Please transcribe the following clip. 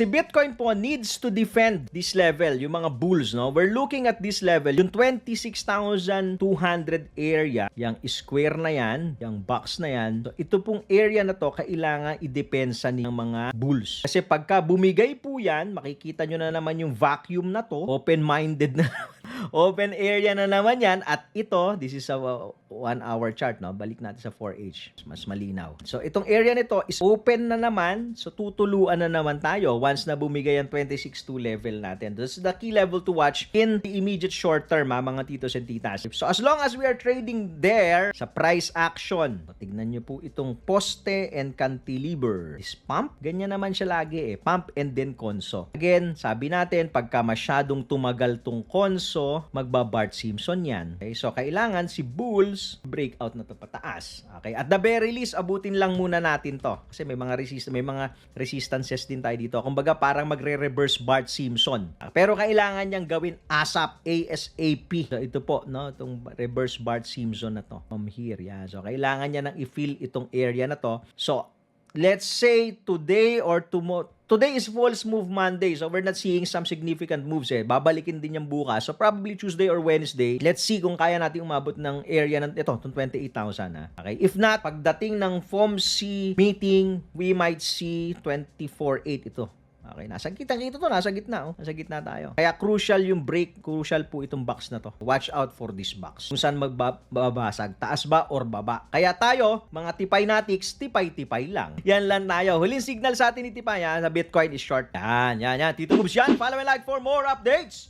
Si Bitcoin po needs to defend this level, yung mga bulls, no? We're looking at this level, yung 26,200 area, yung square na yan, yung box na yan. So, ito pong area na to, kailangan idepensa ng mga bulls. Kasi pagka bumigay po yan, makikita nyo na naman yung vacuum na to, open-minded na open area na naman yan. At ito, this is a 1 hour chart, no? Balik natin sa 4H. Mas malinaw. So, itong area nito is open na naman. So, tutuluan na naman tayo once na bumigay ang 26.2 level natin. This is the key level to watch in the immediate short term, mga titos and titas. So, as long as we are trading there sa price action, tignan nyo po itong poste and cantilever. Is pump? Ganyan naman siya lagi eh. Pump and then konso. Again, sabi natin, pagka masyadong tumagal tong konso, magba-Bart Simpson yan. Okay? So, kailangan si bulls breakout na to pataas. Okay? At the very least, abutin lang muna natin to. Kasi may mga resistances din tayo dito. Kumbaga, parang magre-reverse Bart Simpson. Pero kailangan niyang gawin ASAP. So, ito po, no? Itong reverse Bart Simpson na to. From here, yeah. So, kailangan niya nang i-fill itong area na to. So, let's say today or tomorrow. Today is False Move Monday, so we're not seeing some significant moves eh. Babalikin din yung bukas. So probably Tuesday or Wednesday, let's see kung kaya natin umabot ng area ng ito, itong 28,000. Okay? If not, pagdating ng FOMC meeting, we might see 24.8 ito. Okay, nasa gitna, oh. Nasa gitna tayo. Kaya crucial yung break, crucial po itong box na to. Watch out for this box. Kung saan magbabasag, taas ba or baba. Kaya tayo, mga tipay-natics, tipay-tipay lang. Yan lang tayo. Huling signal sa atin ni Tipay, sa Bitcoin is short. Yan. Tito Moves yan. Follow and like for more updates.